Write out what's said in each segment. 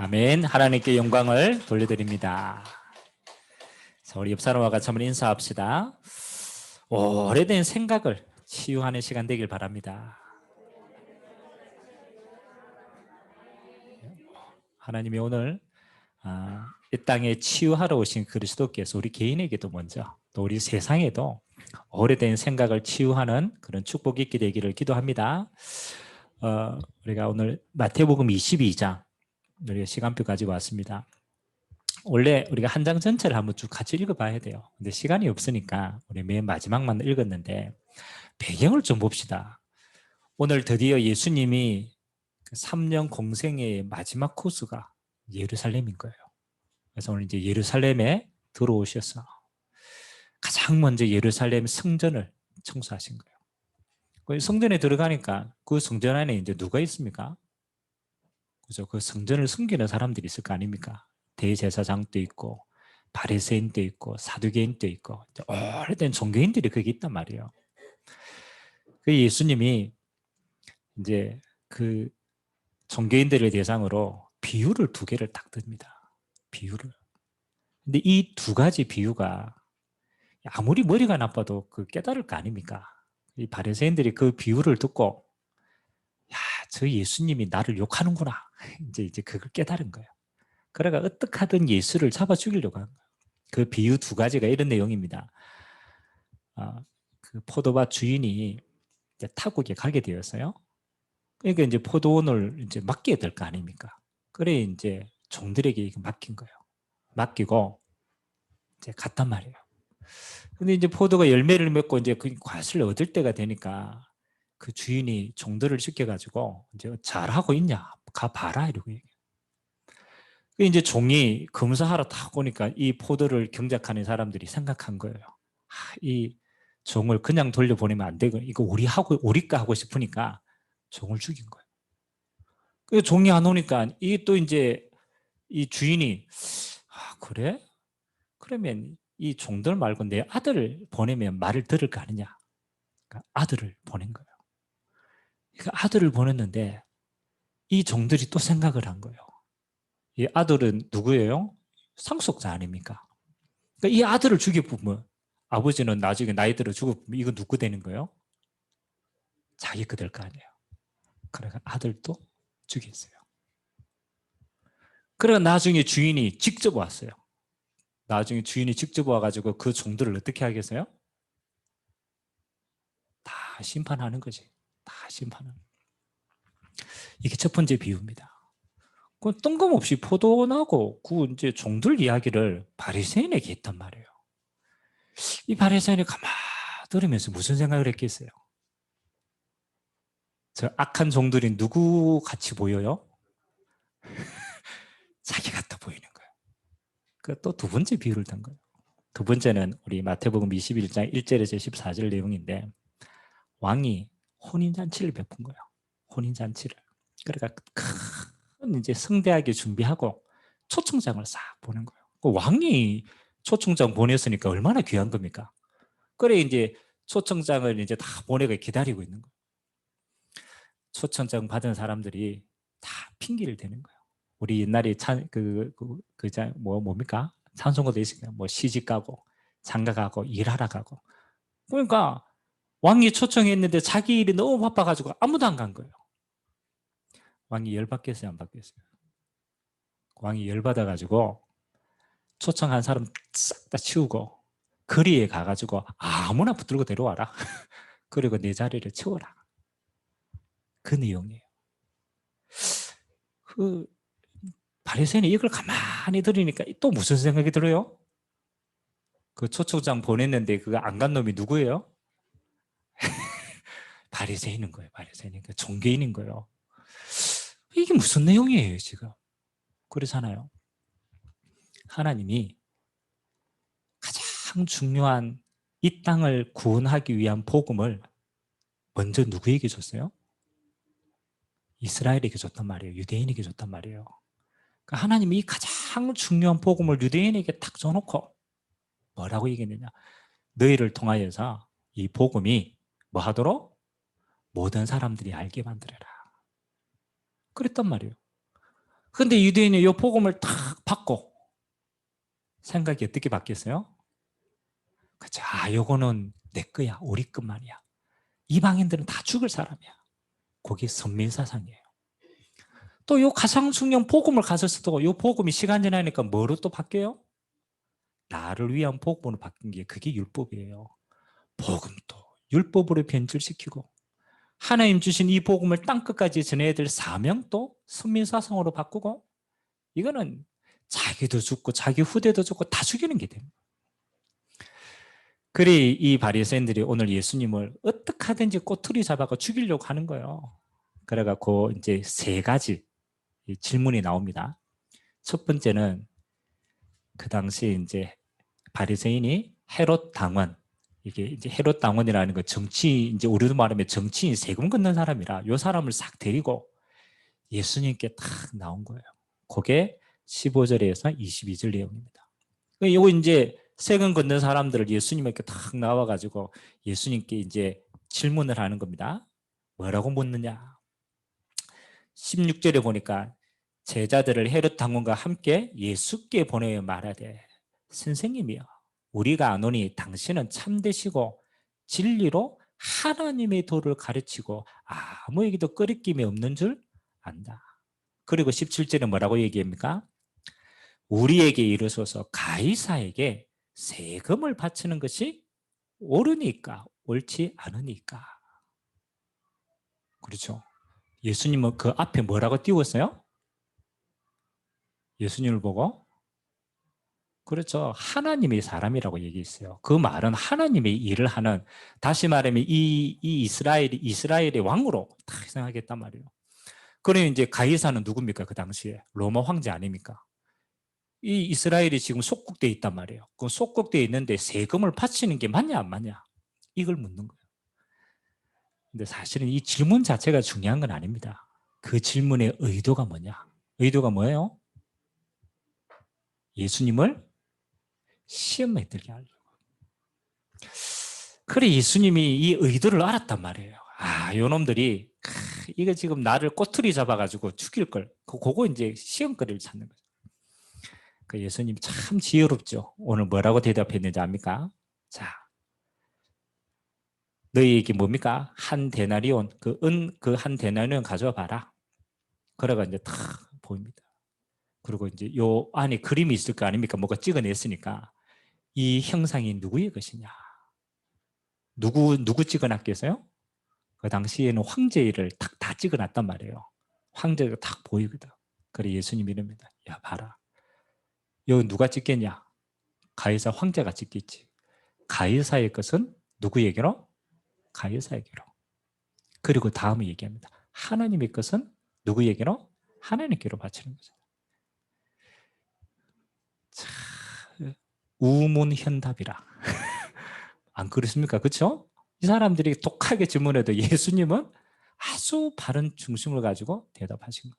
아멘. 하나님께 영광을 돌려드립니다. 자, 우리 옆 사람과 같이 한번 인사합시다. 오래된 생각을 치유하는 시간 되길 바랍니다. 하나님이 오늘 이 땅에 치유하러 오신 그리스도께서 우리 개인에게도 먼저 또 우리 세상에도 오래된 생각을 치유하는 그런 축복이 있게 되기를 기도합니다. 우리가 오늘 마태복음 22장 우리가 시간표 가지고 왔습니다. 원래 우리가 한 장 전체를 한번 쭉 같이 읽어봐야 돼요. 근데 시간이 없으니까 우리 맨 마지막만 읽었는데 배경을 좀 봅시다. 오늘 드디어 예수님이 그 3년 공생의 마지막 코스가 예루살렘인 거예요. 그래서 오늘 이제 예루살렘에 들어오셔서 가장 먼저 예루살렘 성전을 청소하신 거예요. 그 성전에 들어가니까 그 성전 안에 이제 누가 있습니까? 그죠? 그 성전을 숨기는 사람들이 있을 거 아닙니까? 대제사장도 있고 바리새인도 있고 사두개인도 있고 오래된 종교인들이 거기 있단 말이에요. 그 예수님이 이제 그 종교인들을 대상으로 비유를 2개를 딱 듭니다. 비유를. 근데 이 2가지 비유가 아무리 머리가 나빠도 그 깨달을 거 아닙니까? 이 바리새인들이 그 비유를 듣고 야, 저 예수님이 나를 욕하는구나. 이제 그걸 깨달은 거예요. 그래가 어떻게 하든 예수를 잡아 죽이려고 한 거예요. 그 비유 2가지가 이런 내용입니다. 그 포도밭 주인이 이제 타국에 가게 되었어요. 그러니까 이제 포도원을 이제 맡겨야 될 거 아닙니까? 그래 이제 종들에게 맡긴 거예요. 맡기고 이제 갔단 말이에요. 근데 이제 포도가 열매를 맺고 이제 그 과실을 얻을 때가 되니까 그 주인이 종들을 시켜가지고 이제 잘하고 있냐? 가봐라 이러고 얘기해요. 이제 종이 검사하러 딱 오니까 이 포도를 경작하는 사람들이 생각한 거예요. 이 종을 그냥 돌려보내면 안 되고 이거 우리가 하고 싶으니까 종을 죽인 거예요. 그 종이 안 오니까 이 또 이제 이 주인이 그래? 그러면 이 종들 말고 내 아들을 보내면 말을 들을 거 아니냐? 그러니까 아들을 보낸 거예요. 그러니까 아들을 보냈는데 이 종들이 또 생각을 한 거예요. 이 아들은 누구예요? 상속자 아닙니까? 그러니까 이 아들을 죽여보면 아버지는 나중에 나이 들어 죽어보면 이거 누구 되는 거예요? 자기 거 될 거 아니에요. 그러니까 아들도 죽였어요. 그러니까 나중에 주인이 직접 왔어요. 나중에 주인이 직접 와가지고 그 종들을 어떻게 하겠어요? 다 심판하는 거지. 다 심판하는. 이게 첫 번째 비유입니다. 그 뜬금없이 포도나고 그 이제 종들 이야기를 바리새인에게 했단 말이에요. 이 바리새인이 가만 들으면서 무슨 생각을 했겠어요? 저 악한 종들이 누구 같이 보여요? 자기 같아 보이는 거예요. 그 또 2번째 비유를 든 거예요. 2번째는 우리 마태복음 21장 1절에서 14절 내용인데 왕이 혼인잔치를 베푼 거예요. 혼인잔치를. 그러니까 큰 이제 성대하게 준비하고 초청장을 싹 보낸 거예요. 그 왕이 초청장 보냈으니까 얼마나 귀한 겁니까? 그래 이제 초청장을 이제 다 보내고 기다리고 있는 거예요. 초청장 받은 사람들이 다 핑계를 대는 거예요. 우리 옛날에 뭡니까? 찬송가도 있으니까 뭐 시집 가고 장가 가고 일하러 가고. 그러니까 왕이 초청했는데 자기 일이 너무 바빠가지고 아무도 안 간 거예요. 왕이 열받겠어요, 안 받겠어요? 왕이 열받아가지고 초청한 사람 싹 다 치우고 거리에 가가지고 아무나 붙들고 데려와라. 그리고 내 자리를 채워라. 그 내용이에요. 그 바리새인이 이걸 가만히 들으니까 또 무슨 생각이 들어요? 그 초청장 보냈는데 그거 안 간 놈이 누구예요? 바리새인인 거예요. 바리새인인 거예요. 종교인인 거예요. 이게 무슨 내용이에요, 지금? 그렇잖아요. 하나님이 가장 중요한 이 땅을 구원하기 위한 복음을 먼저 누구에게 줬어요? 이스라엘에게 줬단 말이에요. 유대인에게 줬단 말이에요. 그러니까 하나님이 이 가장 중요한 복음을 유대인에게 딱 줘놓고 뭐라고 얘기했느냐? 너희를 통하여서 이 복음이 뭐 하도록? 모든 사람들이 알게 만들어라. 그랬단 말이에요. 근데 유대인이 이 복음을 탁 받고 생각이 어떻게 바뀌었어요? 그쵸? 아, 요거는 내 거야. 우리 것만이야. 이방인들은 다 죽을 사람이야. 그게 선민사상이에요. 또 요 가상숭령 복음을 가졌어도 요 복음이 시간 지나니까 뭐로 또 바뀌어요? 나를 위한 복음으로 바뀐 게 그게 율법이에요. 복음도 율법으로 변질시키고 하나님 주신 이 복음을 땅끝까지 전해야 될 사명도 선민사상으로 바꾸고 이거는 자기도 죽고 자기 후대도 죽고 다 죽이는 게 됩니다. 그리 이 바리새인들이 오늘 예수님을 어떻게 하든지 꼬투리 잡아가 죽이려고 하는 거예요. 그래갖고 이제 세 가지 질문이 나옵니다. 첫 번째는 그 당시 이제 바리새인이 헤롯 당원, 이게 이제 헤롯 당원이라는 거 정치, 이제 우리도 말하면 정치인 세금 걷는 사람이라 요 사람을 싹 데리고 예수님께 딱 나온 거예요. 그게 15절에서 22절 내용입니다. 요거 이제 세금 걷는 사람들을 예수님께 딱 나와가지고 예수님께 이제 질문을 하는 겁니다. 뭐라고 묻느냐? 16절에 보니까 제자들을 헤롯 당원과 함께 예수께 보내어 말하되 선생님이여 우리가 아노니 당신은 참되시고 진리로 하나님의 도를 가르치고 아무에게도 꺼리낌이 없는 줄 안다. 그리고 17절에 뭐라고 얘기합니까? 우리에게 이르소서 가이사에게 세금을 바치는 것이 옳으니까 옳지 않으니까. 그렇죠. 예수님은 그 앞에 뭐라고 띄웠어요? 예수님을 보고 그렇죠. 하나님이 사람이라고 얘기했어요. 그 말은 하나님의 일을 하는 다시 말하면 이 이스라엘의 왕으로 다 생각했단 말이에요. 그러면 이제 가이사는 누굽니까? 그 당시에 로마 황제 아닙니까? 이 이스라엘이 지금 속국되어 있단 말이에요. 그 속국되어 있는데 세금을 바치는 게 맞냐 안 맞냐? 이걸 묻는 거예요. 근데 사실은 이 질문 자체가 중요한 건 아닙니다. 그 질문의 의도가 뭐냐? 의도가 뭐예요? 예수님을 시험에 들게 하려고. 그래 예수님이 이 의도를 알았단 말이에요. 아, 요놈들이 이거 지금 나를 꼬투리 잡아가지고 죽일 걸. 그거 이제 시험거리를 찾는 거죠. 그 예수님 참 지혜롭죠. 오늘 뭐라고 대답했는지 압니까? 자, 너희에게 뭡니까? 한 데나리온, 그 한 데나리온 가져와 봐라. 그래가 이제 탁 보입니다. 그리고 이제 요 안에 그림이 있을 거 아닙니까? 뭐가 찍어냈으니까 이 형상이 누구의 것이냐? 누구 찍어놨겠어요? 그 당시에는 황제를 다 찍어놨단 말이에요. 황제가 딱 보이거든. 그래 예수님 이럽니다. 야 봐라. 여기 누가 찍겠냐? 가이사 황제가 찍겠지. 가이사의 것은 누구에게로? 가이사에게로. 그리고 다음에 얘기합니다. 하나님의 것은 누구에게로? 하나님께로 바치는 거죠. 참, 우문현답이라. 안 그렇습니까? 그렇죠? 이 사람들이 독하게 질문해도 예수님은 아주 바른 중심을 가지고 대답하신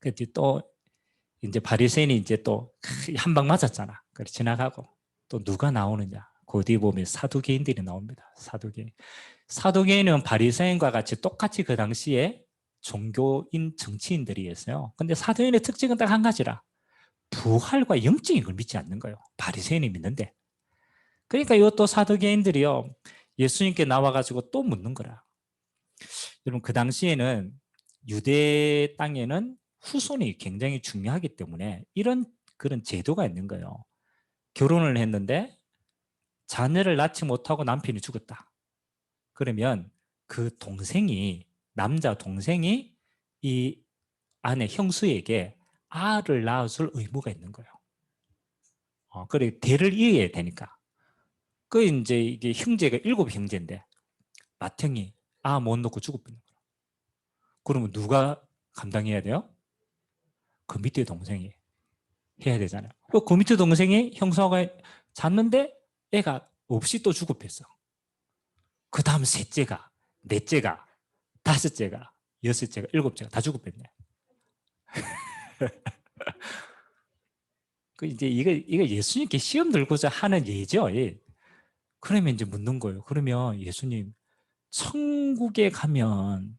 거예요. 또 이제 바리새인이 이제 또 한 방 맞았잖아. 그래 지나가고 또 누가 나오느냐? 그 뒤에 보면 사두개인들이 나옵니다. 사두개인은 바리새인과 같이 똑같이 그 당시에 종교인 정치인들이었어요. 근데 사두개인의 특징은 딱 한 가지라. 부활과 영적인 걸 믿지 않는 거예요. 바리새인이 믿는데. 그러니까 이것도 사두개인들이요. 예수님께 나와가지고 또 묻는 거라. 여러분 그 당시에는 유대 땅에는 후손이 굉장히 중요하기 때문에 이런 그런 제도가 있는 거예요. 결혼을 했는데 자녀를 낳지 못하고 남편이 죽었다. 그러면 그 동생이 남자 동생이 이 아내 형수에게 아를 낳아줄 의무가 있는 거예요. 그래 대를 이어야 되니까. 그 이제 이게 형제가 7형제인데 맏형이 아 못 놓고 죽어버린 거예요. 그러면 누가 감당해야 돼요? 그 밑에 동생이 해야 되잖아요. 그 밑에 동생이 형사가 잤는데 애가 없이 또 죽어버렸어. 그 다음 셋째가, 넷째가, 다섯째가, 여섯째가, 일곱째가 다 죽어버렸네. 그 이제 이거 예수님께 시험 들고자 하는 예죠. 예. 그러면 이제 묻는 거예요. 그러면 예수님, 천국에 가면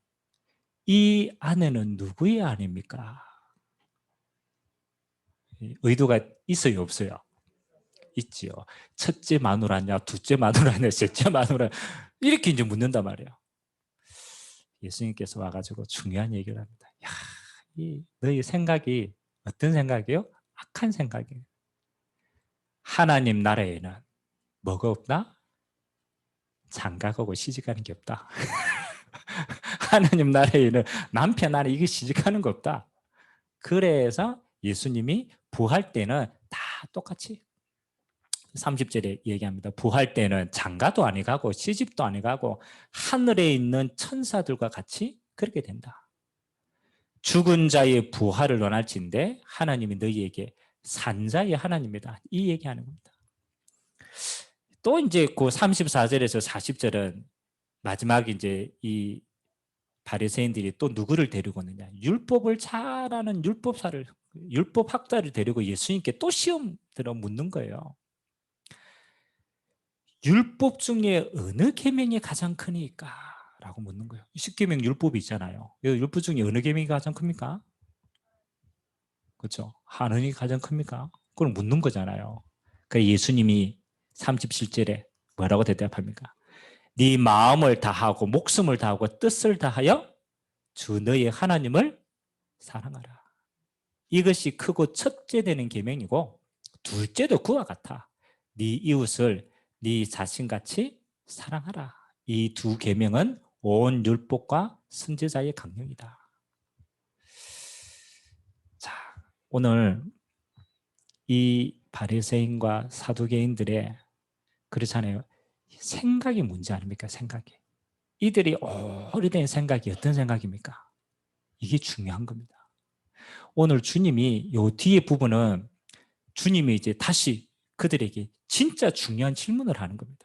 이 아내는 누구의 아내입니까? 의도가 있어요, 없어요? 있지요. 첫째 마누라냐, 둘째 마누라냐, 셋째 마누라 이렇게 이제 묻는단 말이에요. 예수님께서 와가지고 중요한 얘기를 합니다. 야, 너희 생각이 어떤 생각이에요? 악한 생각이에요. 하나님 나라에는 뭐가 없다? 장가가고 시집가는 게 없다. 하나님 나라에는 남편 안에 이게 시집가는 거 없다. 그래서 예수님이 부활 때는 다 똑같이 30절에 얘기합니다. 부활 때는 장가도 안 가고 시집도 안 가고 하늘에 있는 천사들과 같이 그렇게 된다. 죽은 자의 부활을 원할진대 하나님이 너희에게 산자의 하나님이다. 이 얘기하는 겁니다. 또 이제 그 34절에서 40절은 마지막에 이제 이 바리새인들이 또 누구를 데리고 오느냐? 율법을 잘 아는 율법학자를 데리고 예수님께 또 시험 들어 묻는 거예요. 율법 중에 어느 계명이 가장 크니까? 라고 묻는 거예요. 10계명 율법이 있잖아요. 율법 중에 어느 계명이 가장 큽니까? 그렇죠? 하느니 가장 큽니까? 그걸 묻는 거잖아요. 그러니까 예수님이 37절에 뭐라고 대답합니까? 네 마음을 다하고 목숨을 다하고 뜻을 다하여 주 너의 하나님을 사랑하라. 이것이 크고 첫째 되는 계명이고 둘째도 그와 같아. 네 이웃을 네 자신같이 사랑하라. 이 두 계명은 온 율법과 선지자의 강령이다. 자, 오늘 이 바리새인과 사두개인들의 그렇잖아요. 생각이 문제 아닙니까? 생각이. 이들이 오래된 생각이 어떤 생각입니까? 이게 중요한 겁니다. 오늘 주님이 요 뒤에 부분은 주님이 이제 다시 그들에게 진짜 중요한 질문을 하는 겁니다.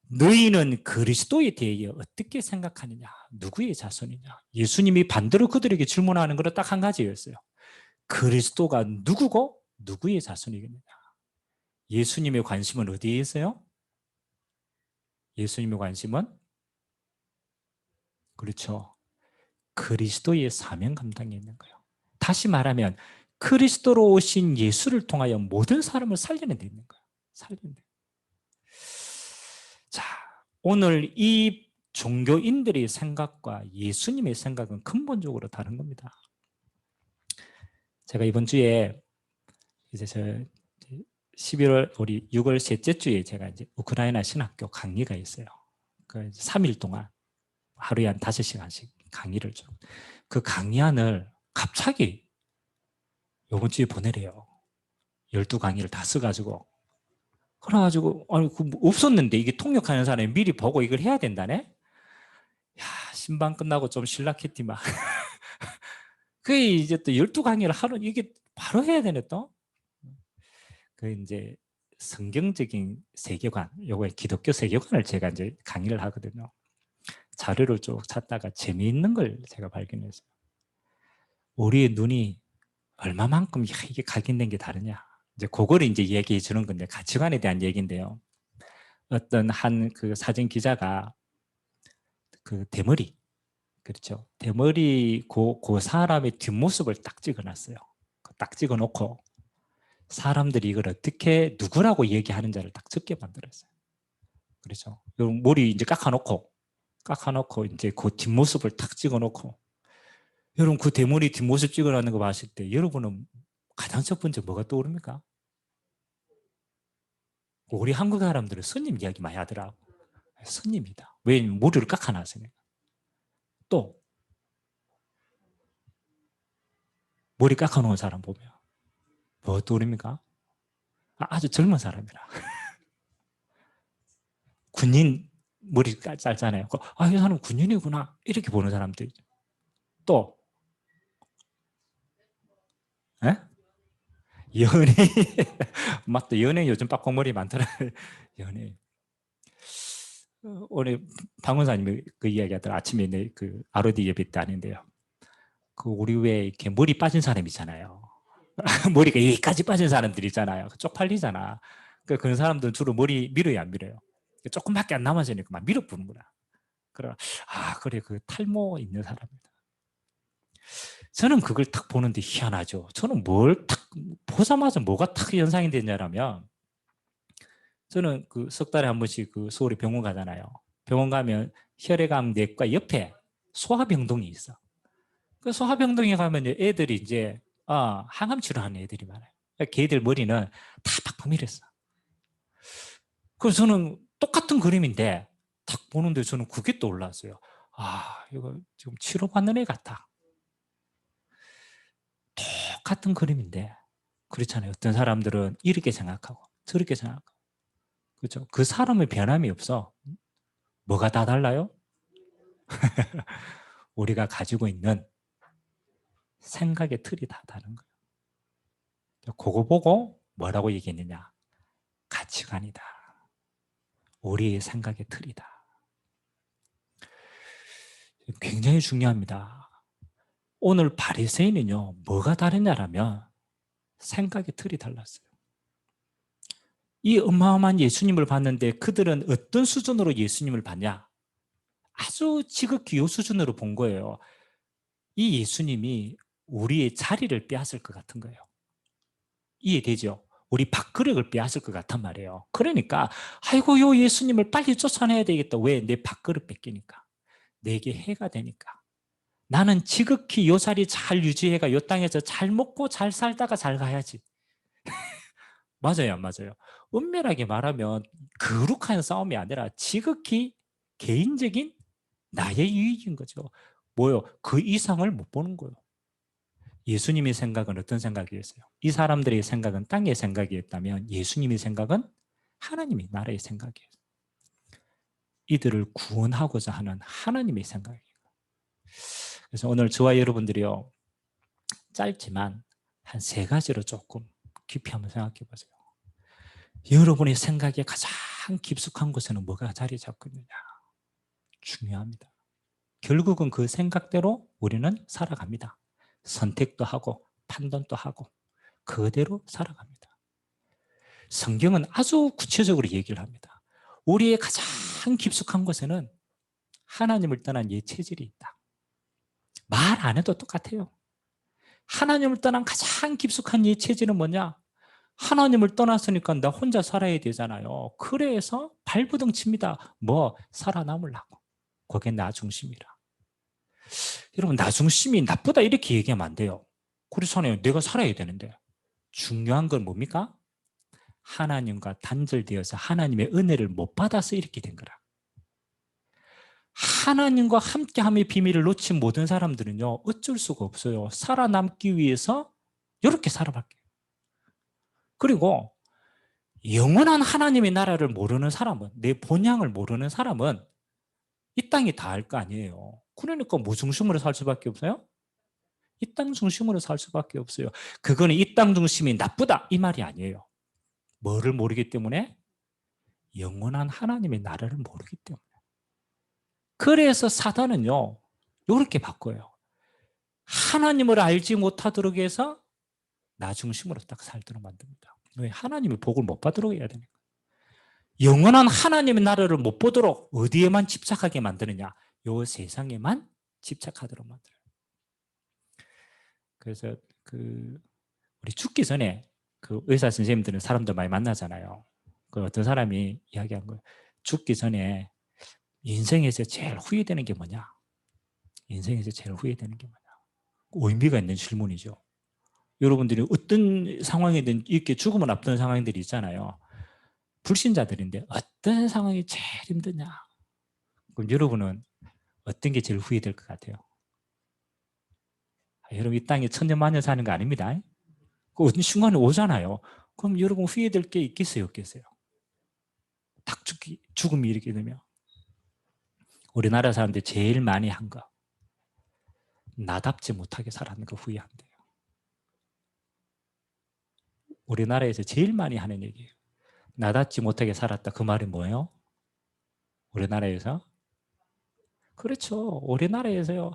너희는 그리스도에 대해 어떻게 생각하느냐? 누구의 자손이냐? 예수님이 반대로 그들에게 질문하는 것은 딱 한 가지였어요. 그리스도가 누구고 누구의 자손이겠느냐? 예수님의 관심은 어디에 있어요? 예수님의 관심은 그렇죠. 그리스도의 사명 감당에 있는 거예요. 다시 말하면 그리스도로 오신 예수를 통하여 모든 사람을 살리는 데 있는 거예요. 살리는 데. 자, 오늘 이 종교인들의 생각과 예수님의 생각은 근본적으로 다른 겁니다. 제가 이번 주에 이제 11월 우리 6월 셋째 주에 제가 이제 우크라이나 신학교 강의가 있어요. 그 3일 동안 하루에 한 5시간씩 강의를 좀. 그 강의안을 갑자기 이번 주에 보내래요. 12강의를 다 써가지고. 그래가지고, 아니, 없었는데 이게 통역하는 사람이 미리 보고 이걸 해야 된다네? 야, 신방 끝나고 좀 실락했지만. 그게 이제 또 12강의를 하루, 이게 바로 해야 되네 또? 그 이제 성경적인 세계관, 요거 기독교 세계관을 제가 이제 강의를 하거든요. 자료를 쭉 찾다가 재미있는 걸 제가 발견했어요. 우리의 눈이 얼마만큼 이게 각인된 게 다르냐. 이제 그거를 이제 얘기해 주는 건데 가치관에 대한 얘기인데요. 어떤 한 그 사진 기자가 그 대머리, 그렇죠. 대머리 그 사람의 뒷모습을 딱 찍어놨어요. 딱 찍어놓고 사람들이 이걸 어떻게 누구라고 얘기하는지를 딱 적게 만들었어요. 그렇죠. 머리 이제 깎아놓고 이제 그 뒷모습을 딱 찍어놓고 여러분 그 대머리 뒷모습 찍어놓는 거 봤을 때 여러분은 가장 첫 번째 뭐가 떠오릅니까? 우리 한국 사람들은 스님 이야기 많이 하더라고. 스님이다. 왜냐면 머리를 깎아놨으니까. 또 머리 깎아놓은 사람 보면 뭐 떠오릅니까? 아주 젊은 사람이라. 군인 머리 짧잖아요. 이 사람 군인이구나 이렇게 보는 사람들. 또 에? 연예인 맞다. 연예인 요즘 빡빡머리 많더라. 연예인. 오늘 방원사님이 그 이야기하더라. 아침에 그 ROD 예배 때 아닌데요. 그 우리 왜 이렇게 머리 빠진 사람 있잖아요. 머리가 여기까지 빠진 사람들 있잖아요. 쪽팔리잖아. 그런 사람들은 주로 머리 밀어요, 안 밀어요? 조금밖에 안 남아지니까 막 밀어부는구나. 그래, 그 탈모 있는 사람이다. 저는 그걸 딱 보는데 희한하죠. 저는 뭘 딱 보자마자 뭐가 딱 연상이 되냐면, 저는 그 석 달에 한 번씩 그 서울에 병원 가잖아요. 병원 가면 혈액암 내과 옆에 소아병동이 있어. 그 소아병동에 가면 애들이 이제 항암 치료하는 애들이 많아요. 걔들 머리는 다 팍팍 밀었어. 그래서 저는 똑같은 그림인데 딱 보는데 저는 그게 떠올랐어요. 이거 지금 치료받는 애 같아. 똑같은 그림인데 그렇잖아요. 어떤 사람들은 이렇게 생각하고 저렇게 생각하고, 그렇죠? 그 사람의 변함이 없어. 뭐가 다 달라요? 우리가 가지고 있는 생각의 틀이 다 다른 거예요. 그거 보고 뭐라고 얘기했느냐? 가치관이다. 우리의 생각의 틀이다. 굉장히 중요합니다. 오늘 바리새인은요, 뭐가 다르냐라면 생각의 틀이 달랐어요. 이 어마어마한 예수님을 봤는데 그들은 어떤 수준으로 예수님을 봤냐? 아주 지극히 요 수준으로 본 거예요. 이 예수님이 우리의 자리를 빼앗을 것 같은 거예요. 이해되죠? 우리 밥그릇을 빼앗을 것 같단 말이에요. 그러니까 아이고 요 예수님을 빨리 쫓아내야 되겠다. 왜? 내 밥그릇 뺏기니까. 내게 해가 되니까. 나는 지극히 요 자리 잘 유지해가 요 땅에서 잘 먹고 잘 살다가 잘 가야지. 맞아요, 안 맞아요? 엄밀하게 말하면 거룩한 싸움이 아니라 지극히 개인적인 나의 유익인 거죠. 뭐요? 그 이상을 못 보는 거예요. 예수님의 생각은 어떤 생각이었어요? 이 사람들의 생각은 땅의 생각이었다면 예수님의 생각은 하나님의 나라의 생각이에요. 이들을 구원하고자 하는 하나님의 생각이에요. 그래서 오늘 저와 여러분들이요, 짧지만 한 3가지로 조금 깊이 한번 생각해 보세요. 여러분의 생각에 가장 깊숙한 곳에는 뭐가 자리 잡고 있느냐? 중요합니다. 결국은 그 생각대로 우리는 살아갑니다. 선택도 하고 판단도 하고 그대로 살아갑니다. 성경은 아주 구체적으로 얘기를 합니다. 우리의 가장 깊숙한 곳에는 하나님을 떠난 옛 체질이 있다. 말 안 해도 똑같아요. 하나님을 떠난 가장 깊숙한 옛 체질은 뭐냐? 하나님을 떠났으니까 나 혼자 살아야 되잖아요. 그래서 발버둥 칩니다. 뭐 살아남으려고. 그게 나 중심이라. 여러분, 나 중심이 나쁘다 이렇게 얘기하면 안 돼요. 그렇잖아요. 내가 살아야 되는데. 중요한 건 뭡니까? 하나님과 단절되어서 하나님의 은혜를 못 받아서 이렇게 된 거라. 하나님과 함께함의 비밀을 놓친 모든 사람들은요, 어쩔 수가 없어요. 살아남기 위해서 이렇게 살아갈게요. 그리고 영원한 하나님의 나라를 모르는 사람은, 내 본향을 모르는 사람은 이 땅이 다 할 거 아니에요. 그러니까 뭐 중심으로 살 수밖에 없어요? 이 땅 중심으로 살 수밖에 없어요. 그거는 이 땅 중심이 나쁘다 이 말이 아니에요. 뭐를 모르기 때문에? 영원한 하나님의 나라를 모르기 때문에. 그래서 사단은요, 이렇게 바꿔요. 하나님을 알지 못하도록 해서 나 중심으로 딱 살도록 만듭니다. 왜? 하나님의 복을 못 받도록 해야 되니까. 영원한 하나님의 나라를 못 보도록 어디에만 집착하게 만드느냐? 요 세상에만 집착하도록 만들어요. 그래서 우리 죽기 전에 그 의사 선생님들은 사람들 많이 만나잖아요. 그 어떤 사람이 이야기한 거예요. 죽기 전에 인생에서 제일 후회되는 게 뭐냐? 인생에서 제일 후회되는 게 뭐냐? 의미가 있는 질문이죠. 여러분들이 어떤 상황이든 이렇게 죽음을 앞둔 상황들이 있잖아요. 불신자들인데 어떤 상황이 제일 힘드냐? 그럼 여러분은 어떤 게 제일 후회될 것 같아요? 여러분 이 땅에 천년만년 사는 거 아닙니다. 그 어떤 순간에 오잖아요. 그럼 여러분 후회될 게 있겠어요, 없겠어요? 딱 죽음이 이렇게 되면 우리나라 사람들이 제일 많이 한 거, 나답지 못하게 살았는 거 후회한대요. 우리나라에서 제일 많이 하는 얘기예요. 나답지 못하게 살았다. 그 말이 뭐예요? 우리나라에서? 그렇죠. 우리나라에서요.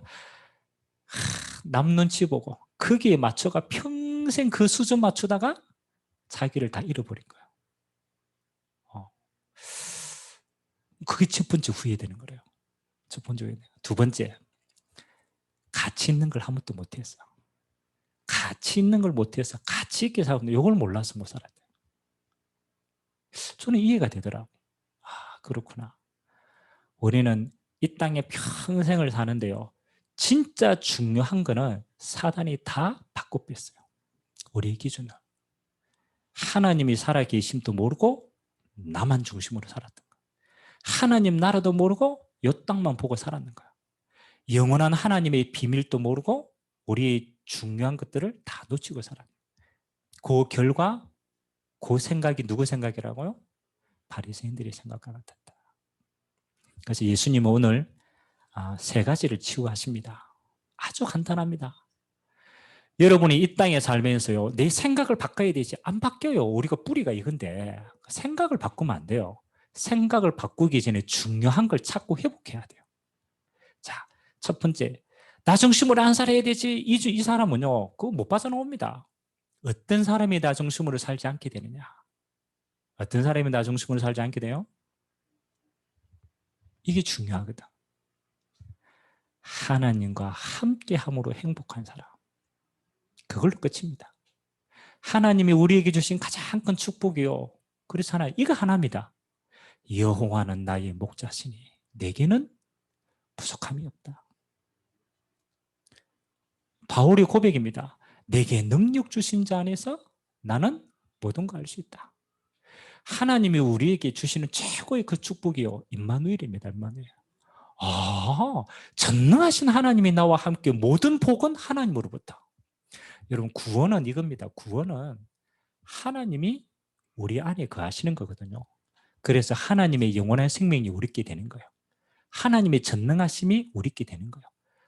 남 눈치 보고 거기에 맞춰가 평생 그 수준 맞추다가 자기를 다 잃어버린 거예요. 그게 첫 번째 후회되는 거예요. 첫 번째. 두 번째, 가치 있는 걸 한 번도 못했어. 가치 있는 걸 못해서 가치 있게 살았는데 이걸 몰라서 못 살았대. 저는 이해가 되더라고. 아, 그렇구나. 우리는 이 땅에 평생을 사는데요, 진짜 중요한 거는 사단이 다 바꿔뺐어요. 우리의 기준을. 하나님이 살아계심도 모르고 나만 중심으로 살았던 거예요. 하나님 나라도 모르고 이 땅만 보고 살았는 거예요. 영원한 하나님의 비밀도 모르고 우리의 중요한 것들을 다 놓치고 살았어요. 그 결과, 그 생각이 누구 생각이라고요? 바리새인들의 생각과 같았다. 그래서 예수님은 오늘 세 가지를 치유하십니다. 아주 간단합니다. 여러분이 이 땅에 살면서요, 내 생각을 바꿔야 되지. 안 바뀌어요. 우리가 뿌리가 이건데 생각을 바꾸면 안 돼요. 생각을 바꾸기 전에 중요한 걸 찾고 회복해야 돼요. 자, 첫 번째, 나 중심으로 안 살아야 되지. 이 사람은요, 그거 못 빠져나옵니다. 어떤 사람이 나 중심으로 살지 않게 되느냐? 어떤 사람이 나 중심으로 살지 않게 돼요? 이게 중요하거든. 하나님과 함께함으로 행복한 사람. 그걸로 끝입니다. 하나님이 우리에게 주신 가장 큰 축복이요, 그렇잖아요. 이거 하나입니다. 여호와는 나의 목자시니 내게는 부족함이 없다. 바울의 고백입니다. 내게 능력 주신 자 안에서 나는 모든 걸 알 수 있다. 하나님이 우리에게 주시는 최고의 그 축복이요, 임마누엘입니다. 임마누엘. 전능하신 하나님이 나와 함께, 모든 복은 하나님으로부터. 여러분, 구원은 이겁니다. 구원은 하나님이 우리 안에 거하시는 거거든요. 그래서 하나님의 영원한 생명이 우리께 되는 거예요. 하나님의 전능하심이 우리께 되는 거예요.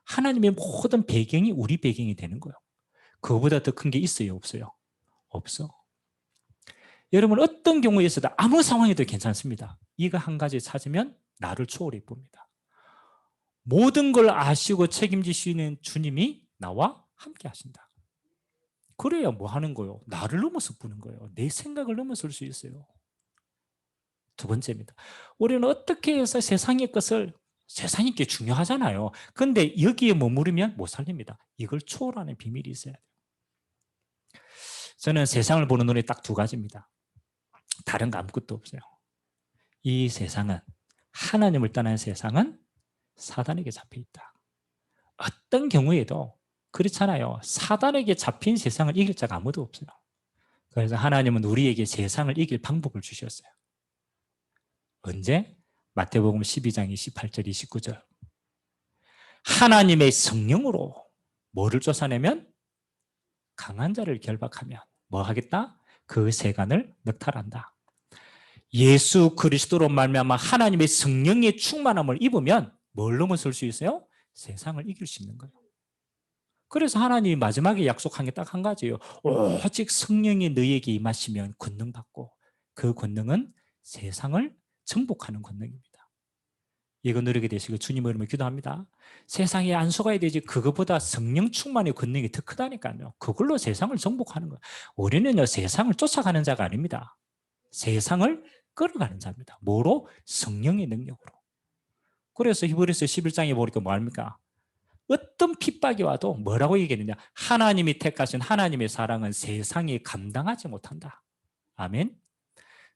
하나님의 모든 배경이 우리 배경이 되는 거예요. 그거보다 더 큰 게 있어요, 없어요? 없어. 여러분, 어떤 경우에서도 아무 상황에도 괜찮습니다. 이거 한 가지 찾으면 나를 초월해 봅니다. 모든 걸 아시고 책임지시는 주님이 나와 함께 하신다. 그래야 뭐 하는 거예요? 나를 넘어서 보는 거예요. 내 생각을 넘어설 수 있어요. 두 번째입니다. 우리는 어떻게 해서 세상의 것을, 세상이 게 중요하잖아요. 근데 여기에 머무르면 못 살립니다. 이걸 초월하는 비밀이 있어야 돼요. 저는 세상을 보는 눈이 딱 두 가지입니다. 다른 거 아무것도 없어요. 이 세상은, 하나님을 떠난 세상은 사단에게 잡혀 있다. 어떤 경우에도 그렇잖아요. 사단에게 잡힌 세상을 이길 자가 아무도 없어요. 그래서 하나님은 우리에게 세상을 이길 방법을 주셨어요. 언제? 마태복음 12장 28절 29절. 하나님의 성령으로 뭐를 쫓아내면? 강한 자를 결박하면 뭐 하겠다? 그 세간을 넉탈한다. 예수 그리스도로 말미암아 하나님의 성령의 충만함을 입으면 뭘 넘어설 수 있어요? 세상을 이길 수 있는 거예요. 그래서 하나님이 마지막에 약속한 게 딱 한 가지예요. 오직 성령이 너희에게 임하시면 권능 받고, 그 권능은 세상을 정복하는 권능입니다. 이거 누리게 되시고 주님 이름으로 기도합니다. 세상에 안 속아야 되지. 그거보다 성령 충만의 권능이 더 크다니까요. 그걸로 세상을 정복하는 거예요. 우리는요, 세상을 쫓아가는 자가 아닙니다. 세상을 끌어가는 자입니다. 뭐로? 성령의 능력으로. 그래서 히브리서 11장에 보니까 뭐합니까? 어떤 핍박이 와도 뭐라고 얘기했느냐? 하나님이 택하신 하나님의 사랑은 세상이 감당하지 못한다. 아멘.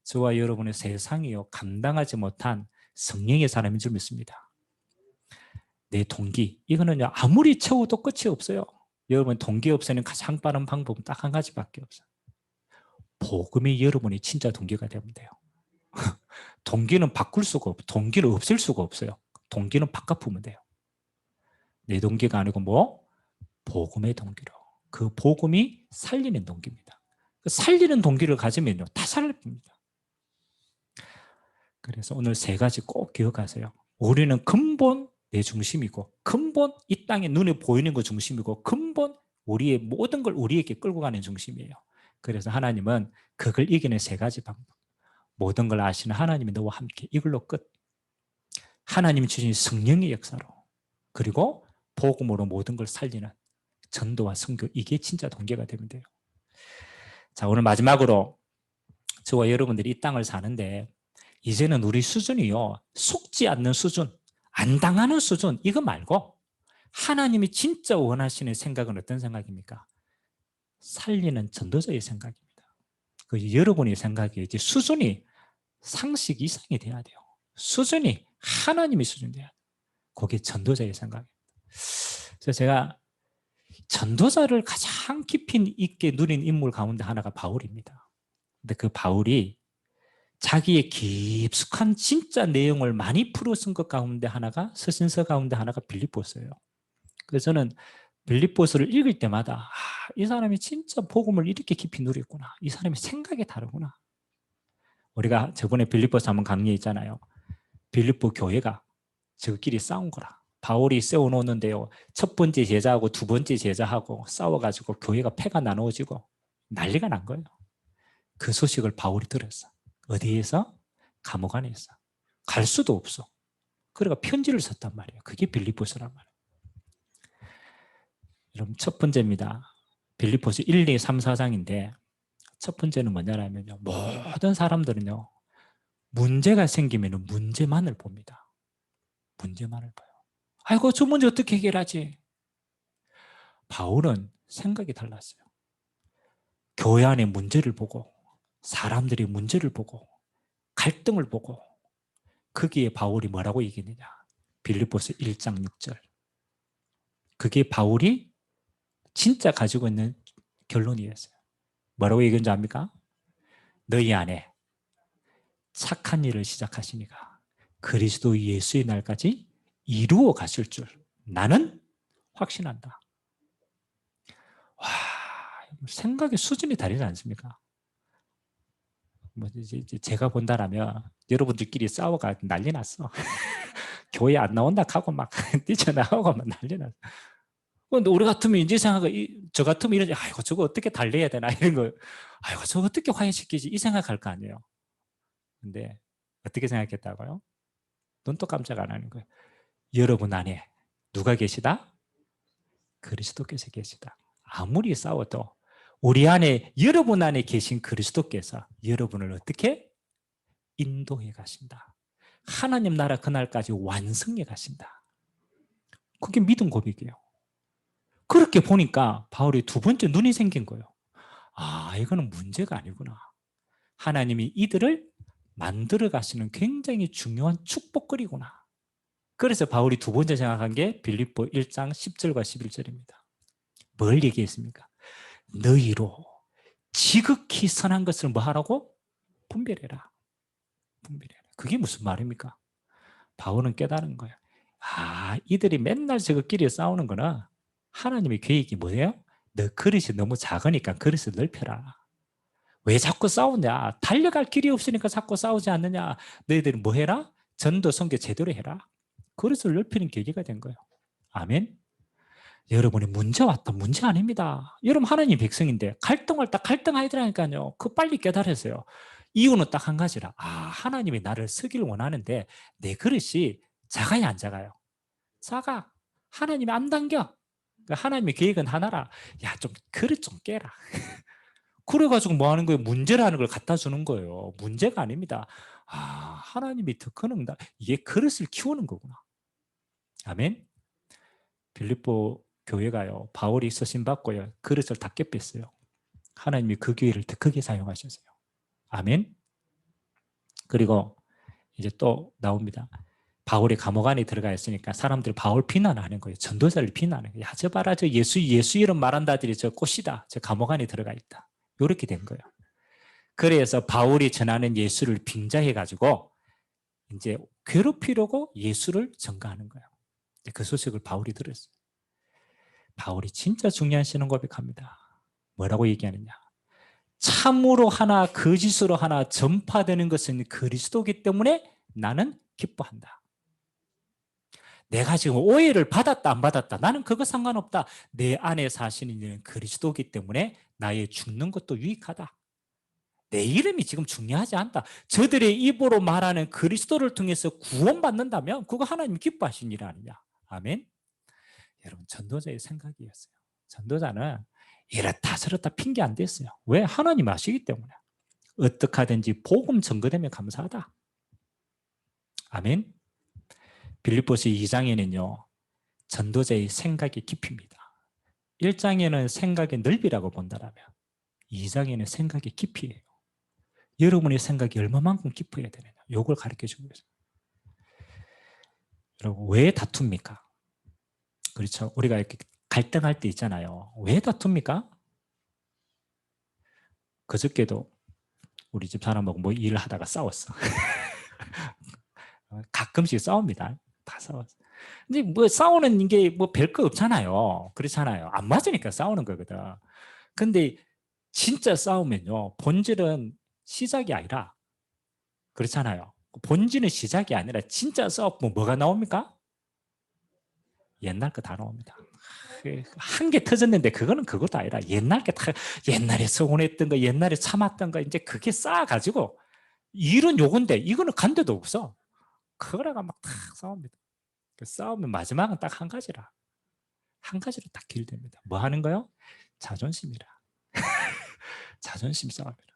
저와 여러분의 세상이요, 감당하지 못한 성령의 사람인 줄 믿습니다. 내 동기, 이거는요, 아무리 채워도 끝이 없어요. 여러분, 동기 없애는 가장 빠른 방법은 딱 한 가지밖에 없어요. 복음이 여러분이 진짜 동기가 되면 돼요. 동기는 바꿀 수가 없어요. 동기를 없앨 수가 없어요. 동기는 바꿔보면 돼요. 내 동기가 아니고 뭐? 복음의 동기로. 그 복음이 살리는 동기입니다. 그 살리는 동기를 가지면요, 다 살립니다. 그래서 오늘 세 가지 꼭 기억하세요. 우리는 근본 내 중심이고, 근본 이 땅에 눈에 보이는 거 중심이고, 근본 우리의 모든 걸 우리에게 끌고 가는 중심이에요. 그래서 하나님은 그걸 이기는 세 가지 방법. 모든 걸 아시는 하나님이 너와 함께, 이걸로 끝. 하나님이 주신 성령의 역사로, 그리고 복음으로 모든 걸 살리는 전도와 선교, 이게 진짜 동기가 되면 돼요. 자, 오늘 마지막으로 저와 여러분들이 이 땅을 사는데 이제는 우리 수준이요, 속지 않는 수준, 안 당하는 수준 이거 말고 하나님이 진짜 원하시는 생각은 어떤 생각입니까? 살리는 전도자의 생각입니다. 그 여러분의 생각이 이제 수준이 상식 이상이 돼야 돼요. 수준이 하나님의 수준이 돼야 돼요. 그게 전도자의 생각입니다. 그래서 제가 전도자를 가장 깊이 있게 누린 인물 가운데 하나가 바울입니다. 근데 그 바울이 자기의 깊숙한 진짜 내용을 많이 풀어 쓴 것 가운데 하나가 서신서 가운데 하나가 빌립보서예요. 그래서 저는 빌립보서를 읽을 때마다 이 사람이 진짜 복음을 이렇게 깊이 누렸구나. 이 사람의 생각이 다르구나. 우리가 저번에 빌립보서 한번 강의했잖아요. 빌립보 교회가 저끼리 싸운 거라. 바울이 세워놓는데요. 첫 번째 제자하고 두 번째 제자하고 싸워가지고 교회가 패가 나누어지고 난리가 난 거예요. 그 소식을 바울이 들었어. 어디에서? 감옥 안에서. 갈 수도 없어. 그러니까 편지를 썼단 말이에요. 그게 빌립보서란 말이에요. 여러분 첫 번째입니다. 빌립보서 1, 2, 3, 4장인데 첫 번째는 뭐냐면요. 모든 사람들은요. 문제가 생기면 문제만을 봅니다. 문제만을 봐요. 아이고 저 문제 어떻게 해결하지? 바울은 생각이 달랐어요. 교회 안에 문제를 보고 사람들이 문제를 보고 갈등을 보고 거기에 바울이 뭐라고 얘기했느냐? 빌립보서 1장 6절. 그게 바울이 진짜 가지고 있는 결론이었어요. 뭐라고 얘기했는지 압니까? 너희 안에 착한 일을 시작하시니까 그리스도 예수의 날까지 이루어 가실 줄 나는 확신한다. 와, 생각의 수준이 다르지 않습니까? 뭐 이제 제가 본다라면 여러분들끼리 싸워가 난리 났어. 교회 안 나온다 하고 막 뛰쳐나오고 막 난리 났어. 근데 우리 같으면 이제 생각이 저 같으면 이러지. 아이고 저거 어떻게 달래야 되나 이런 거. 아이고 저거 어떻게 화해시키지 이 생각할 거 아니에요. 근데 어떻게 생각했다고요? 눈도 깜짝 안 하는 거예요. 여러분 안에 누가 계시다? 그리스도께서 계시다. 아무리 싸워도 우리 안에 여러분 안에 계신 그리스도께서 여러분을 어떻게 인도해 가신다. 하나님 나라 그날까지 완성해 가신다. 그게 믿음 고백이에요. 그렇게 보니까 바울이 두 번째 눈이 생긴 거예요. 이거는 문제가 아니구나. 하나님이 이들을 만들어 가시는 굉장히 중요한 축복거리구나. 그래서 바울이 두 번째 생각한 게 빌립보 1장 10절과 11절입니다. 뭘 얘기했습니까? 너희로 지극히 선한 것을 뭐 하라고? 분별해라. 분별해라. 그게 무슨 말입니까? 바울은 깨달은 거예요. 이들이 맨날 저것끼리 싸우는 거나 하나님의 계획이 뭐예요? 너 그릇이 너무 작으니까 그릇을 넓혀라. 왜 자꾸 싸우냐? 달려갈 길이 없으니까 자꾸 싸우지 않느냐? 너희들은 뭐 해라? 전도 선교 제대로 해라. 그릇을 넓히는 계기가 된 거예요. 아멘. 여러분이 문제 왔다. 문제 아닙니다. 여러분 하나님 백성인데 갈등할 딱 갈등해야 되라니까요. 그 빨리 깨달으세요. 이유는 딱 한 가지라. 하나님이 나를 쓰기를 원하는데 내 그릇이 작아요, 안 작아요? 작아. 하나님이 안 당겨. 그러니까 하나님의 계획은 하나라. 야, 좀 그릇 좀 깨라. 그래가지고 뭐 하는 거예요? 문제라는 걸 갖다 주는 거예요. 문제가 아닙니다. 하나님이 더 크는다. 이게 그릇을 키우는 거구나. 아멘. 빌립보 교회가요. 바울이 쓰심 받고요. 그릇을 다 깨뺐어요. 하나님이 그 교회를 더 크게 사용하셨어요. 아멘. 그리고 이제 또 나옵니다. 바울이 감옥 안에 들어가 있으니까 사람들이 바울 비난하는 거예요. 전도자를 비난하는 거예요. 저 봐라, 저 예수 이름 말한다들이 저 꽃이다. 저 감옥 안에 들어가 있다. 이렇게 된 거예요. 그래서 바울이 전하는 예수를 빙자해가지고 이제 괴롭히려고 예수를 전가하는 거예요. 그 소식을 바울이 들었어요. 바울이 진짜 중요한 신앙 고백합니다. 뭐라고 얘기하느냐? 참으로 하나 거짓으로 하나 전파되는 것은 그리스도이기 때문에 나는 기뻐한다. 내가 지금 오해를 받았다 안 받았다 나는 그거 상관없다. 내 안에 사시는 이는 그리스도이기 때문에 나의 죽는 것도 유익하다. 내 이름이 지금 중요하지 않다. 저들의 입으로 말하는 그리스도를 통해서 구원받는다면 그거 하나님 기뻐하신 일 아니냐. 아멘. 여러분 전도자의 생각이었어요. 전도자는 이렇다 저렇다 핑계 안 댔어요. 왜? 하나님 아시기 때문에. 어떻게 하든지 복음 전거되면 감사하다. 아멘. 빌립보서 2장에는요. 전도자의 생각의 깊이입니다. 1장에는 생각의 넓이라고 본다면 2장에는 생각의 깊이예요. 여러분의 생각이 얼마만큼 깊어야 되느냐. 이걸 가르쳐주고 있어요. 여러분 왜 다툽니까? 그렇죠. 우리가 이렇게 갈등할 때 있잖아요. 왜 다툽니까? 그저께도 우리 집 사람하고 뭐 일을 하다가 싸웠어. 가끔씩 싸웁니다. 다 싸웠어. 근데 뭐 싸우는 게 뭐 별거 없잖아요. 그렇잖아요. 안 맞으니까 싸우는 거거든. 근데 진짜 싸우면요. 본질은 시작이 아니라 그렇잖아요. 본질은 시작이 아니라 진짜 싸우면 뭐가 나옵니까? 옛날 거 다 나옵니다. 한 개 터졌는데 그거는 그것도 아니라 옛날 게 다 옛날에 서운했던 거, 옛날에 참았던 거 이제 그게 쌓아가지고 일은 요건데 이거는 간 데도 없어. 그거라가 막 다 싸웁니다. 싸우면 마지막은 딱 한 가지라. 한 가지로 딱 길됩니다. 뭐 하는 거요? 자존심이라. 자존심 싸움이라.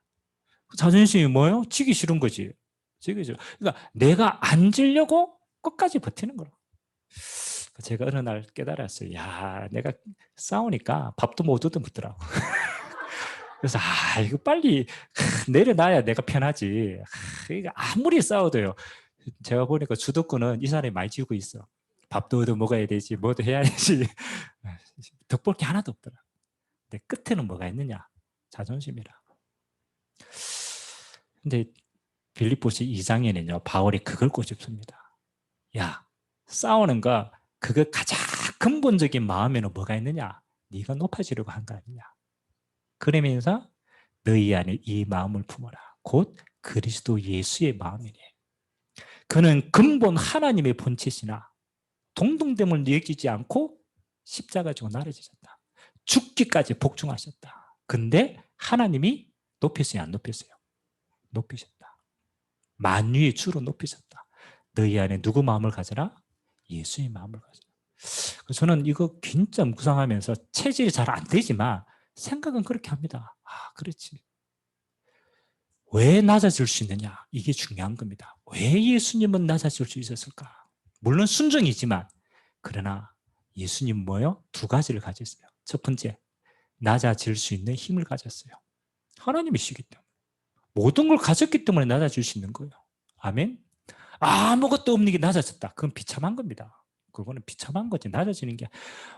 자존심이 뭐예요? 지기 싫은 거지. 지기 싫어. 그러니까 내가 안 지려고 끝까지 버티는 거라. 제가 어느 날 깨달았어요. 야, 내가 싸우니까 밥도 못 얻어먹더라고. 그래서 이거 빨리 내려놔야 내가 편하지. 이거 아무리 싸워도요. 제가 보니까 주도권은 이 사람이 많이 쥐고 있어. 밥도 얻어 먹어야 되지, 뭐도 해야 되지. 덕볼 게 하나도 없더라. 근데 끝에는 뭐가 있느냐? 자존심이라. 근데 빌립보서 2장에는요, 바울이 그걸 꼬집습니다. 야, 싸우는 거, 그거 가장 근본적인 마음에는 뭐가 있느냐? 네가 높아지려고 한 거 아니냐? 그러면서 너희 안에 이 마음을 품어라. 곧 그리스도 예수의 마음이니. 그는 근본 하나님의 본체시나 동등됨을 여기지 않고 십자가 지고 나르짖었다. 죽기까지 복종하셨다. 근데 하나님이 높였어요, 안 높였어요? 높이셨다. 만유의 주로 높이셨다. 너희 안에 누구 마음을 가져라? 예수의 마음을 가져라. 저는 이거 진짜 묵상하면서 체질이 잘 안 되지만 생각은 그렇게 합니다. 그렇지. 왜 낮아질 수 있느냐? 이게 중요한 겁니다. 왜 예수님은 낮아질 수 있었을까? 물론 순종이지만 그러나 예수님 뭐요? 두 가지를 가졌어요. 첫 번째, 낮아질 수 있는 힘을 가졌어요. 하나님이시기 때문에. 모든 걸 가졌기 때문에 낮아질 수 있는 거예요. 아멘? 아무것도 없는 게 낮아졌다. 그건 비참한 겁니다. 그거는 비참한 거지. 낮아지는 게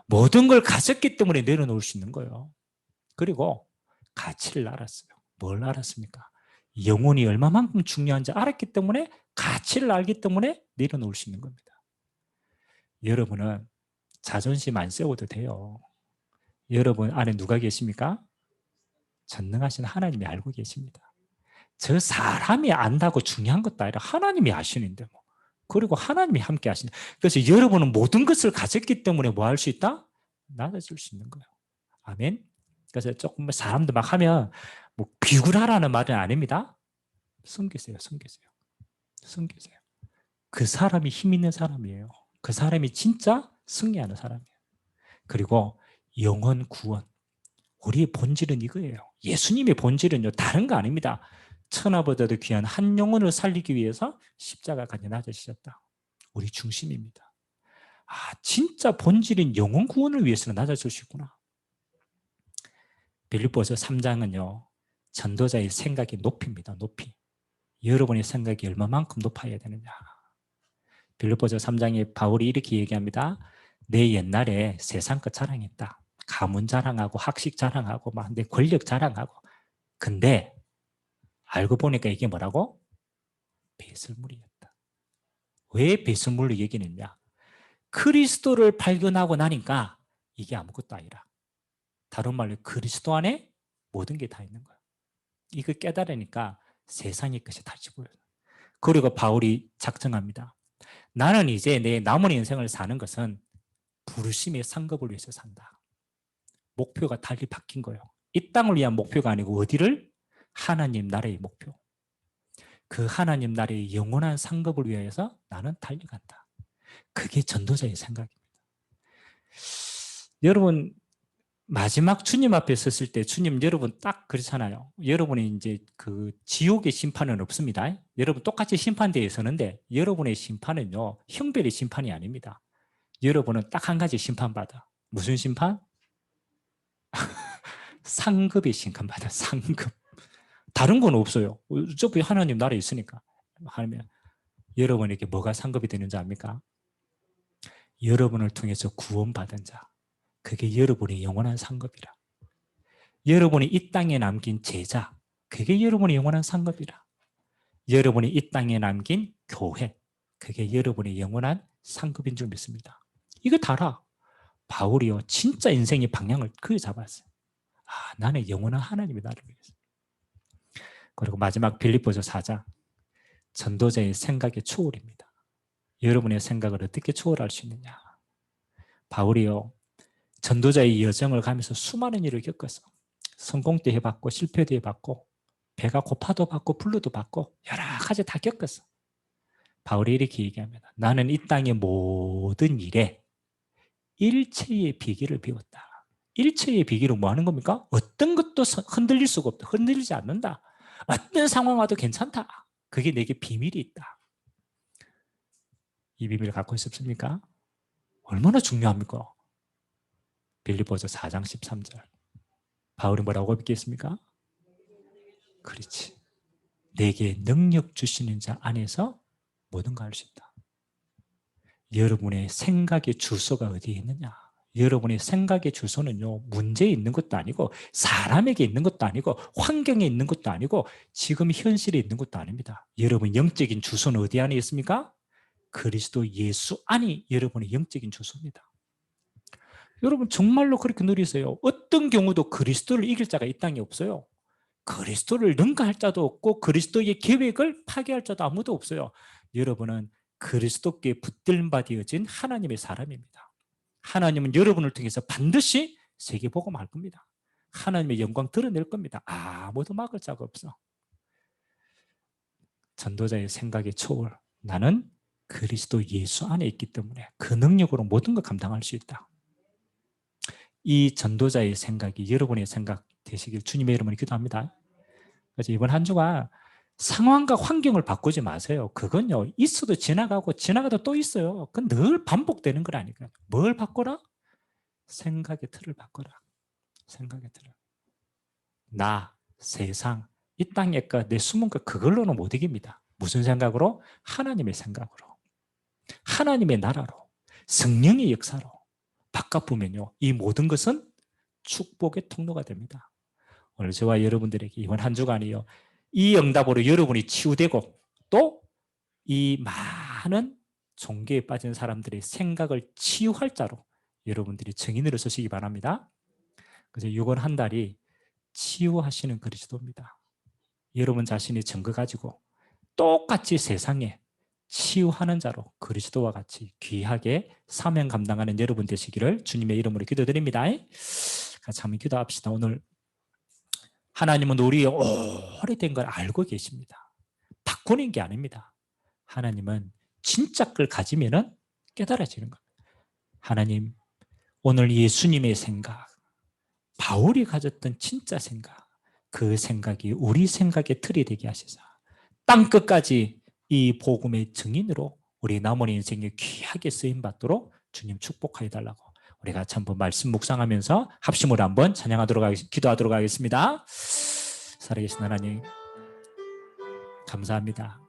모든 걸 가졌기 때문에 내려놓을 수 있는 거예요. 그리고 가치를 알았어요. 뭘 알았습니까? 영혼이 얼마만큼 중요한지 알았기 때문에 가치를 알기 때문에 내려놓을 수 있는 겁니다. 여러분은 자존심 안 세워도 돼요. 여러분 안에 누가 계십니까? 전능하신 하나님이 알고 계십니다. 저 사람이 안다고 중요한 것도 아니라 하나님이 아시는데 뭐. 그리고 하나님이 함께 하시는. 그래서 여러분은 모든 것을 가졌기 때문에 뭐 할 수 있다? 낮아질 수 있는 거예요. 아멘. 그래서 조금 사람들 막 하면 뭐 비굴하라는 말은 아닙니다. 숨기세요, 숨기세요. 숨기세요. 그 사람이 힘 있는 사람이에요. 그 사람이 진짜 승리하는 사람이에요. 그리고 영혼 구원. 우리의 본질은 이거예요. 예수님의 본질은요, 다른 거 아닙니다. 천하보다도 귀한 한 영혼을 살리기 위해서 십자가까지 낮아지셨다. 우리 중심입니다. 진짜 본질인 영혼 구원을 위해서는 낮아질 수 있구나. 빌립보서 3장은요, 전도자의 생각이 높입니다. 높이. 여러분의 생각이 얼마만큼 높아야 되느냐. 빌립보서 3장에 바울이 이렇게 얘기합니다. 내 옛날에 세상 것 자랑했다. 가문 자랑하고 학식 자랑하고 막 내 권력 자랑하고. 근데 알고 보니까 이게 뭐라고? 배설물이었다. 왜 배설물로 얘기했냐? 그리스도를 발견하고 나니까 이게 아무것도 아니라 다른 말로 그리스도 안에 모든 게 다 있는 거야. 이거 깨달으니까 세상의 것이 다시 보여요. 그리고 바울이 작정합니다. 나는 이제 내 남은 인생을 사는 것은 부르심의 상급을 위해서 산다. 목표가 달리 바뀐 거예요. 이 땅을 위한 목표가 아니고 어디를? 하나님 나라의 목표. 그 하나님 나라의 영원한 상급을 위해서 나는 달려간다. 그게 전도자의 생각입니다. 여러분 마지막 주님 앞에 섰을 때 주님 여러분 딱 그렇잖아요. 여러분이 이제 그 지옥의 심판은 없습니다. 여러분 똑같이 심판대에 서는데 여러분의 심판은요, 형별의 심판이 아닙니다. 여러분은 딱 한 가지 심판받아. 무슨 심판? 상급의 심판받아. 상급. 다른 건 없어요. 어차피 하나님 나라에 있으니까. 하면 여러분에게 뭐가 상급이 되는지 압니까? 여러분을 통해서 구원받은 자. 그게 여러분의 영원한 상급이라. 여러분이 이 땅에 남긴 제자. 그게 여러분의 영원한 상급이라. 여러분이 이 땅에 남긴 교회. 그게 여러분의 영원한 상급인 줄 믿습니다. 이거 다라. 바울이요, 진짜 인생의 방향을 그게 잡았어요. 아, 나는 영원한 하나님이 나를 위해서. 그리고 마지막 빌립보서 4장. 전도자의 생각의 초월입니다. 여러분의 생각을 어떻게 초월할 수 있느냐. 바울이요, 전도자의 여정을 가면서 수많은 일을 겪었어. 성공도 해봤고 실패도 해봤고 배가 고파도 받고 불러도 받고 여러 가지 다 겪었어. 바울이 이렇게 얘기합니다. 나는 이 땅의 모든 일에 일체의 비결을 배웠다. 일체의 비결은 뭐 하는 겁니까? 어떤 것도 흔들릴 수가 없다. 흔들리지 않는다. 어떤 상황 와도 괜찮다. 그게 내게 비밀이 있다. 이 비밀을 갖고 있습니까? 얼마나 중요합니까? 빌립보서 4장 13절. 바울이 뭐라고 믿겠습니까? 그렇지. 내게 능력 주시는 자 안에서 모든 걸 할 수 있다. 여러분의 생각의 주소가 어디에 있느냐? 여러분의 생각의 주소는요, 문제에 있는 것도 아니고 사람에게 있는 것도 아니고 환경에 있는 것도 아니고 지금 현실에 있는 것도 아닙니다. 여러분 영적인 주소는 어디 안에 있습니까? 그리스도 예수 안이 여러분의 영적인 주소입니다. 여러분 정말로 그렇게 누리세요. 어떤 경우도 그리스도를 이길 자가 이 땅에 없어요. 그리스도를 능가할 자도 없고 그리스도의 계획을 파괴할 자도 아무도 없어요. 여러분은 그리스도께 붙들바 되어진 하나님의 사람입니다. 하나님은 여러분을 통해서 반드시 세계복음 할 겁니다. 하나님의 영광 드러낼 겁니다. 아무도 막을 자가 없어. 전도자의 생각의 초월. 나는 그리스도 예수 안에 있기 때문에 그 능력으로 모든 걸 감당할 수 있다. 이 전도자의 생각이 여러분의 생각 되시길 주님의 이름으로 기도합니다. 그래서 이번 한 주가 상황과 환경을 바꾸지 마세요. 그건요, 있어도 지나가고 지나가도 또 있어요. 그건 늘 반복되는 거라니까요. 뭘 바꿔라? 생각의 틀을 바꿔라. 생각의 틀을. 나, 세상, 이 땅의 것, 내 숨은 것, 그걸로는 못 이깁니다. 무슨 생각으로? 하나님의 생각으로. 하나님의 나라로. 성령의 역사로. 바꿔보면요, 이 모든 것은 축복의 통로가 됩니다. 오늘 저와 여러분들에게 이번 한 주간이요, 이 응답으로 여러분이 치유되고 또 이 많은 종교에 빠진 사람들의 생각을 치유할 자로 여러분들이 증인으로 서시기 바랍니다. 그래서 이번 한 달이 치유하시는 그리스도입니다. 여러분 자신이 증거 가지고 똑같이 세상에 치유하는 자로 그리스도와 같이 귀하게 사명 감당하는 여러분 되시기를 주님의 이름으로 기도드립니다. 같이 한번 기도합시다. 오늘 하나님은 우리의 오래된 걸 알고 계십니다. 바꾸는 게 아닙니다. 하나님은 진짜 걸 가지면 깨달아지는 겁니다. 하나님, 오늘 예수님의 생각, 바울이 가졌던 진짜 생각, 그 생각이 우리 생각의 틀이 되게 하시사 땅끝까지 이 복음의 증인으로 우리 남은 인생에 귀하게 쓰임받도록 주님 축복하여 달라고 우리 같이 한번 말씀 묵상하면서 합심으로 한번 기도하도록 하겠습니다. 살아계신 하나님, 감사합니다.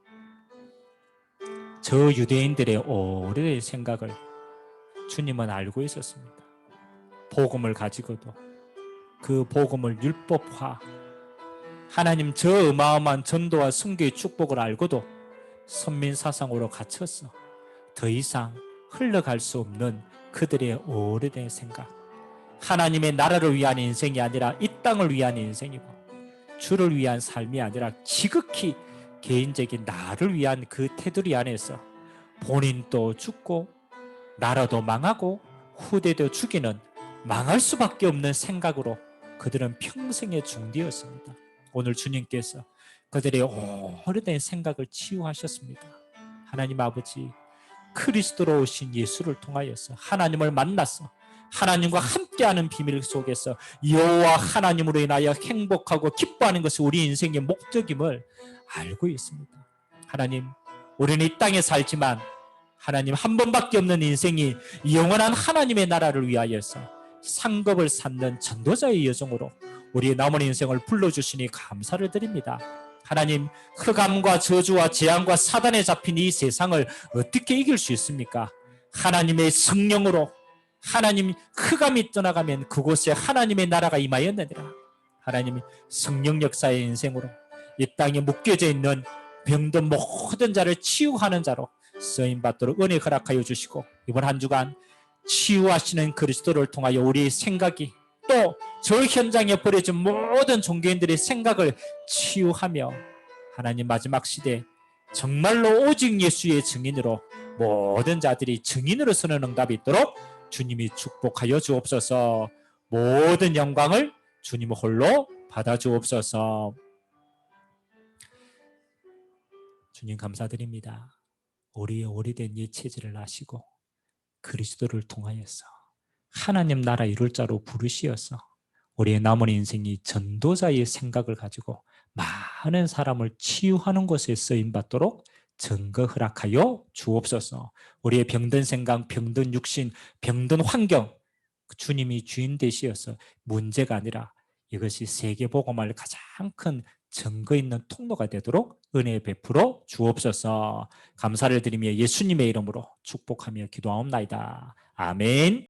저 유대인들의 오래된 생각을 주님은 알고 있었습니다. 복음을 가지고도 그 복음을 율법화, 하나님 저 어마어마한 전도와 순교의 축복을 알고도 선민사상으로 갇혔어. 더 이상 흘러갈 수 없는 그들의 오래된 생각, 하나님의 나라를 위한 인생이 아니라 이 땅을 위한 인생이고 주를 위한 삶이 아니라 지극히 개인적인 나를 위한 그 테두리 안에서 본인도 죽고 나라도 망하고 후대도 죽이는 망할 수밖에 없는 생각으로 그들은 평생에 중되었습니다. 오늘 주님께서 그들의 오래된 생각을 치유하셨습니다. 하나님 아버지, 그리스도로 오신 예수를 통하여서 하나님을 만났어 하나님과 함께하는 비밀 속에서 여호와 하나님으로 인하여 행복하고 기뻐하는 것이 우리 인생의 목적임을 알고 있습니다. 하나님, 우리는 이 땅에 살지만 하나님 한 번밖에 없는 인생이 영원한 하나님의 나라를 위하여서 상급을 쌓는 전도자의 여정으로 우리의 남은 인생을 불러주시니 감사를 드립니다. 하나님, 흑암과 저주와 재앙과 사단에 잡힌 이 세상을 어떻게 이길 수 있습니까? 하나님의 성령으로 하나님 흑암이 떠나가면 그곳에 하나님의 나라가 임하였느니라. 하나님 성령 역사의 인생으로 이 땅에 묶여져 있는 병든 모든 자를 치유하는 자로 쓰임받도록 은혜 허락하여 주시고 이번 한 주간 치유하시는 그리스도를 통하여 우리의 생각이 또 저 현장에 버려진 모든 종교인들의 생각을 치유하며 하나님 마지막 시대 정말로 오직 예수의 증인으로 모든 자들이 증인으로 서는 응답이 있도록 주님이 축복하여 주옵소서. 모든 영광을 주님 홀로 받아 주옵소서. 주님 감사드립니다. 우리의 오래된 옛 체질을 아시고 그리스도를 통하여서 하나님 나라 이룰 자로 부르시어서 우리의 남은 인생이 전도자의 생각을 가지고 많은 사람을 치유하는 것에 쓰임받도록 증거 허락하여 주옵소서. 우리의 병든 생각, 병든 육신, 병든 환경 주님이 주인 되시어서 문제가 아니라 이것이 세계복음화의 가장 큰 증거 있는 통로가 되도록 은혜 베풀어 주옵소서. 감사를 드리며 예수님의 이름으로 축복하며 기도하옵나이다. 아멘.